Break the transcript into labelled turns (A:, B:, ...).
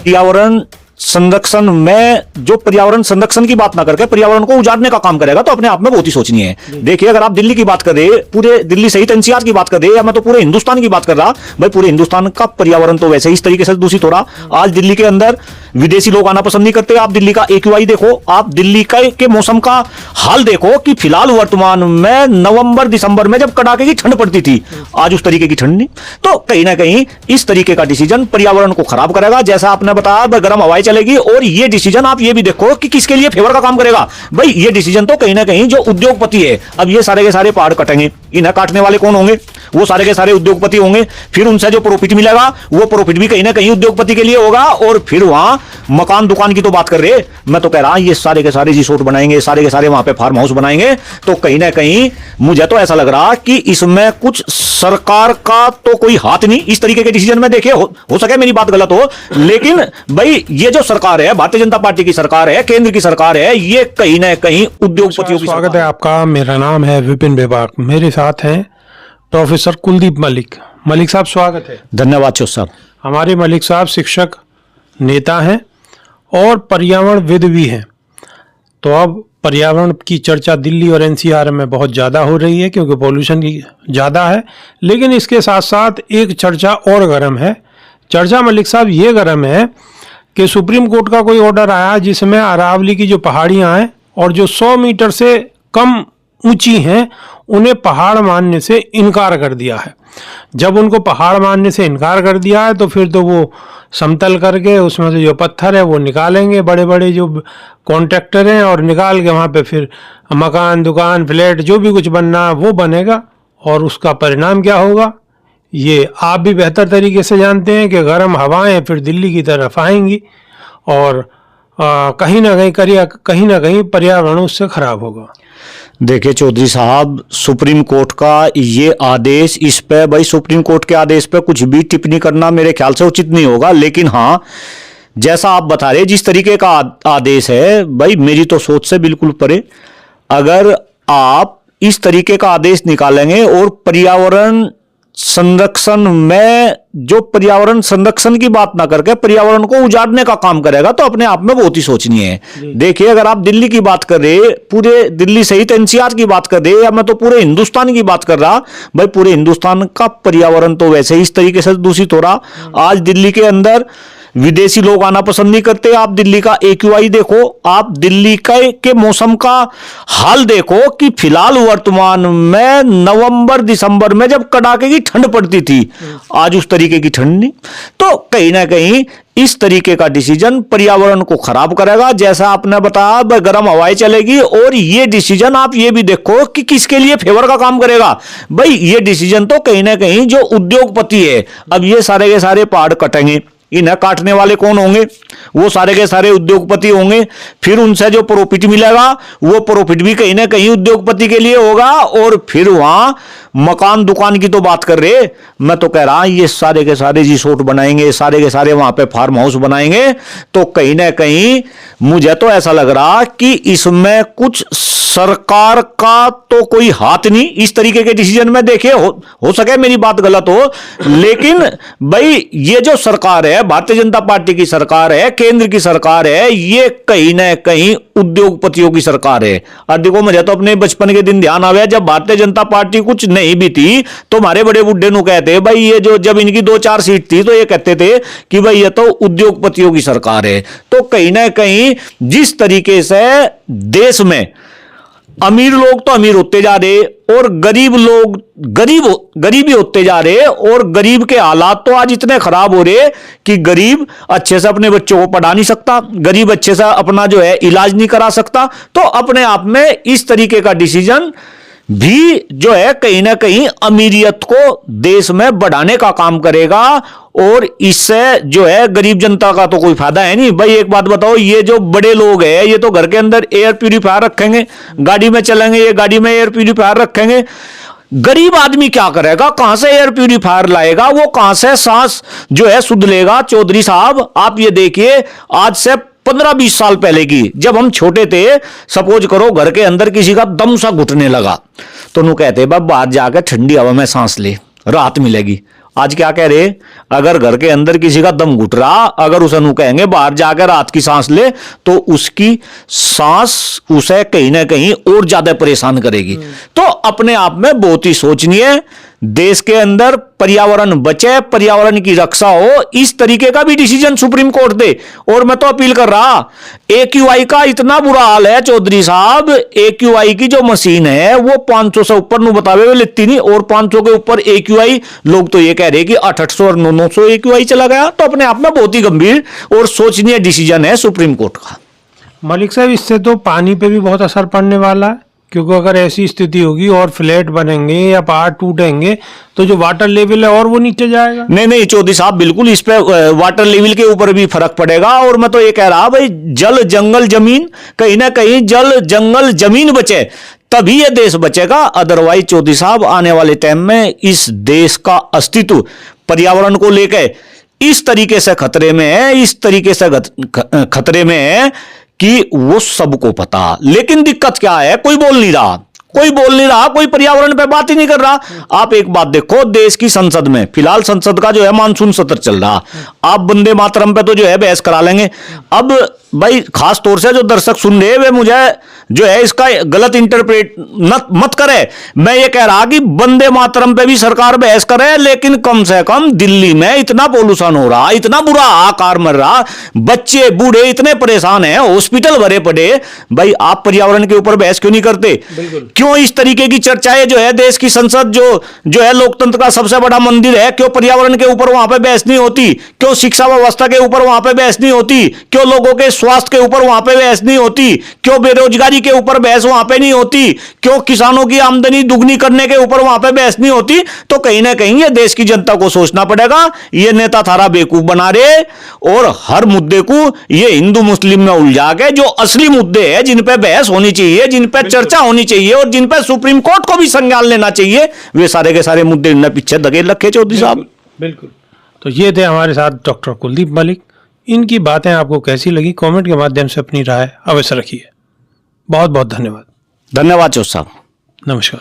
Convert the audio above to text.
A: पर्यावरण संरक्षण में जो पर्यावरण संरक्षण की बात ना करके पर्यावरण को उजाड़ने का काम करेगा तो अपने आप में बहुत ही सोचनीय है। देखिए, अगर आप दिल्ली की बात करें, पूरे दिल्ली सहित एनसीआर की बात करें, या मैं तो पूरे हिंदुस्तान की बात कर रहा, भाई पूरे हिंदुस्तान का पर्यावरण तो वैसे इस तरीके से दूषित हो रहा। आज दिल्ली के अंदर विदेशी लोग आना पसंद नहीं करते। आप दिल्ली का AQI देखो, आप दिल्ली के मौसम का हाल देखो कि फिलहाल वर्तमान में नवंबर दिसंबर में जब कड़ाके की ठंड पड़ती थी, आज उस तरीके की ठंड नहीं। तो कहीं ना कहीं इस तरीके का डिसीजन पर्यावरण को खराब करेगा। जैसा आपने बताया, गर्म हवाएं चलेगी, और ये डिसीजन आप ये भी देखो कि किसके लिए फेवर का काम करेगा। भाई ये डिसीजन तो कहीं ना कहीं जो उद्योगपति है, अब ये सारे के सारे पहाड़ कटेंगे, इन्हें काटने वाले कौन होंगे? वो सारे के सारे उद्योगपति होंगे। फिर उनसे जो प्रॉफिट मिलेगा वो प्रॉफिट भी कहीं ना कहीं उद्योगपति के लिए होगा। और फिर वहां मकान दुकान की तो बात कर रहे हैं, मैं तो कह रहा हूं ये सारे के सारे रिसोर्ट बनाएंगे, सारे के सारे वहां पे फार्म हाउस बनाएंगे। तो कहीं ना कहीं मुझे तो ऐसा लग रहा कि इसमें कुछ सरकार का तो कोई हाथ नहीं। इस तरीके के डिसीजन में देखिए, हो सके मेरी बात गलत हो, लेकिन भाई ये जो सरकार है, भारतीय जनता पार्टी की सरकार है, केंद्र की सरकार है, ये कहीं ना कहीं उद्योगपतियों की
B: स्वागत है आपका। मेरा नाम है विपिन बेबाक, मेरे साथ हैं प्रोफेसर कुलदीप मलिक। मलिक साहब स्वागत है।
A: धन्यवाद साहब।
B: हमारे मलिक साहब शिक्षक, नेता हैं और पर्यावरणविद भी हैं। तो अब पर्यावरण की चर्चा दिल्ली और NCR में बहुत ज़्यादा हो रही है क्योंकि पोल्यूशन की ज़्यादा है, लेकिन इसके साथ साथ एक चर्चा और गर्म है। चर्चा मलिक साहब ये गर्म है कि सुप्रीम कोर्ट का कोई ऑर्डर आया जिसमें अरावली की जो पहाड़ियाँ हैं और जो 100 मीटर से कम ऊंची हैं उन्हें पहाड़ मानने से इनकार कर दिया है। जब उनको पहाड़ मानने से इनकार कर दिया है तो फिर तो वो समतल करके उसमें से जो पत्थर है वो निकालेंगे, बड़े बड़े जो कॉन्ट्रैक्टर हैं, और निकाल के वहाँ पे फिर मकान दुकान फ्लैट जो भी कुछ बनना है वो बनेगा। और उसका परिणाम क्या होगा ये आप भी बेहतर तरीके से जानते हैं कि गर्म हवाएं फिर दिल्ली की तरफ आएंगी और कहीं ना कहीं पर्यावरण उससे खराब होगा।
A: देखिए चौधरी साहब, सुप्रीम कोर्ट का ये आदेश, इस पे भाई सुप्रीम कोर्ट के आदेश पे कुछ भी टिप्पणी करना मेरे ख्याल से उचित नहीं होगा। लेकिन हाँ, जैसा आप बता रहे जिस तरीके का आदेश है, भाई मेरी तो सोच से बिल्कुल परे। अगर आप इस तरीके का आदेश निकालेंगे और पर्यावरण संरक्षण में जो पर्यावरण संरक्षण की बात ना करके पर्यावरण को उजाड़ने का काम करेगा तो अपने आप में बहुत ही सोचनीय है। देखिए, अगर आप दिल्ली की बात कर रहे, पूरे दिल्ली सहित NCR की बात कर रहे, या मैं तो पूरे हिंदुस्तान की बात कर रहा, भाई पूरे हिंदुस्तान का पर्यावरण तो वैसे इस तरीके से दूषित हो रहा। आज दिल्ली के अंदर विदेशी लोग आना पसंद नहीं करते। आप दिल्ली का AQI देखो, आप दिल्ली के मौसम का हाल देखो कि फिलहाल वर्तमान में नवंबर दिसंबर में जब कड़ाके की ठंड पड़ती थी, आज उस तरीके की ठंड नहीं। तो कहीं ना कहीं इस तरीके का डिसीजन पर्यावरण को खराब करेगा। जैसा आपने बताया, गर्म हवाएं चलेगी, और ये डिसीजन आप ये भी देखो कि किसके लिए फेवर का काम करेगा। भाई ये डिसीजन तो कहीं ना कहीं जो उद्योगपति है, अब ये सारे के सारे पहाड़ कटेंगे, इन्हें काटने वाले कौन होंगे? वो सारे के सारे उद्योगपति होंगे। फिर उनसे जो प्रॉफिट मिलेगा वो प्रॉफिट भी कहीं ना कहीं उद्योगपति के लिए होगा। और फिर वहां मकान दुकान की तो बात कर रहे, मैं तो कह रहा ये सारे के सारे रिसोर्ट बनाएंगे, सारे के सारे वहां पे फार्म हाउस बनाएंगे। तो कहीं ना कहीं मुझे तो ऐसा लग रहा कि इसमें कुछ सरकार का तो कोई हाथ नहीं। इस तरीके के डिसीजन में देखिए, हो सके मेरी बात गलत हो, लेकिन भाई ये जो सरकार है, भारतीय जनता पार्टी की सरकार है, केंद्र की सरकार है, ये कहीं ना कहीं उद्योगपतियों की सरकार है। और देखो, मुझे तो अपने बचपन के दिन ध्यान आया, जब भारतीय जनता पार्टी कुछ नहीं भी थी तो हमारे बड़े बुड्ढे नु कहते भाई ये जो जब इनकी 2-4 सीट थी तो ये कहते थे कि भाई ये तो उद्योगपतियों की सरकार है। तो कहीं ना कहीं जिस तरीके से देश में अमीर लोग तो अमीर होते जा रहे और गरीब लोग गरीबी होते जा रहे, और गरीब के हालात तो आज इतने खराब हो रहे कि गरीब अच्छे से अपने बच्चों को पढ़ा नहीं सकता, गरीब अच्छे से अपना जो है इलाज नहीं करा सकता। तो अपने आप में इस तरीके का डिसीजन भी जो है कहीं ना कहीं अमीरियत को देश में बढ़ाने का काम करेगा। और इससे जो है गरीब जनता का तो कोई फायदा है नहीं। भाई एक बात बताओ, ये जो बड़े लोग हैं ये तो घर के अंदर एयर प्यूरिफायर रखेंगे, गाड़ी में चलेंगे ये गाड़ी में एयर प्यूरिफायर रखेंगे। गरीब आदमी क्या करेगा? कहां से एयर प्यूरिफायर लाएगा? वो कहां से सांस जो है शुद्ध लेगा? चौधरी साहब आप ये देखिए, आज से 15-20 साल पहले की जब हम छोटे थे, सपोज करो घर के अंदर किसी का दम सा घुटने लगा तो नु कहते बाहर जाकर ठंडी हवा में सांस ले, राहत मिलेगी। आज क्या कह रहे, अगर घर के अंदर किसी का दम घुट रहा, अगर उसे नु कहेंगे बाहर जाकर रात की सांस ले, तो उसकी सांस उसे कहीं ना कहीं और ज्यादा परेशान करेगी। तो अपने आप में बहुत ही सोचनीय, देश के अंदर पर्यावरण बचे, पर्यावरण की रक्षा हो, इस तरीके का भी डिसीजन सुप्रीम कोर्ट दे। और मैं तो अपील कर रहा, AQI का इतना बुरा हाल है चौधरी साहब, AQI की जो मशीन है वो 500 से ऊपर नु बतावे हुए लेती नहीं, और 500 के ऊपर AQI, लोग तो ये कह रहे कि 800 और 900 AQI चला गया। तो अपने आप में बहुत ही गंभीर और सोचनीय डिसीजन है सुप्रीम कोर्ट का।
B: मलिक साहब, इससे तो पानी पे भी बहुत असर पड़ने वाला है, क्योंकि अगर ऐसी स्थिति होगी और फ्लैट बनेंगे या पहाड़ टूटेंगे तो जो वाटर लेवल है और वो नीचे जाएगा।
A: नहीं चौधरी साहब, बिल्कुल इस पे वाटर लेवल के ऊपर भी फर्क पड़ेगा। और मैं तो ये कह रहा भाई, जल जंगल जमीन, कहीं ना कहीं जल जंगल जमीन बचे तभी ये देश बचेगा। अदरवाइज चौधरी साहब, आने वाले टाइम में इस देश का अस्तित्व पर्यावरण को लेकर इस तरीके से खतरे में है, इस तरीके से खतरे में है कि वो सबको पता। लेकिन दिक्कत क्या है, कोई बोल नहीं रहा, कोई पर्यावरण पे बात ही नहीं कर रहा। आप एक बात देखो, देश की संसद में फिलहाल संसद का जो है मानसून सत्र चल रहा, आप वंदे मातरम पे तो जो है बहस करा लेंगे। अब भाई खास तौर से जो दर्शक सुन रहे वे मुझे जो है इसका गलत इंटरप्रेट मत करे, मैं ये कह रहा कि वंदे मातरम पे भी सरकार बहस करे, लेकिन कम से कम दिल्ली में इतना पोल्यूशन हो रहा, इतना बुरा आकार मर रहा, बच्चे बूढ़े इतने परेशान हैं, हॉस्पिटल भरे पड़े, भाई आप पर्यावरण के ऊपर बहस क्यों नहीं करते? क्यों इस तरीके की चर्चाएं जो है, देश की संसद जो है लोकतंत्र का सबसे बड़ा मंदिर है, क्यों पर्यावरण के ऊपर वहां पे बहस नहीं होती? क्यों शिक्षा व्यवस्था के ऊपर वहां पे बहस नहीं होती? क्यों लोगों के स्वास्थ्य के ऊपर वहां पे बहस नहीं होती? क्यों बेरोजगारी के ऊपर बहस वहां पे नहीं होती? क्यों किसानों की आमदनी दुगनी करने के ऊपर वहां पे बहस नहीं होती? तो कहीं ना कहीं ये देश की जनता को सोचना पड़ेगा, ये नेता थारा बेवकूफ बना रहे और हर मुद्दे को ये हिंदू मुस्लिम में उलझा के, जो असली मुद्दे हैं जिन पे बहस होनी चाहिए, जिन पे चर्चा होनी चाहिए और जिन पे सुप्रीम कोर्ट को भी संज्ञान लेना चाहिए, वे सारे के सारे मुद्दे इनने पीछे धकेल रखे चौधरी साहब।
B: बिल्कुल। तो ये थे हमारे साथ डॉक्टर कुलदीप मलिक। इनकी बातें आपको कैसी लगी, कमेंट के माध्यम से अपनी राय अवश्य रखिए। बहुत बहुत धन्यवाद।
A: धन्यवाद चौधरी साहब।
B: नमस्कार।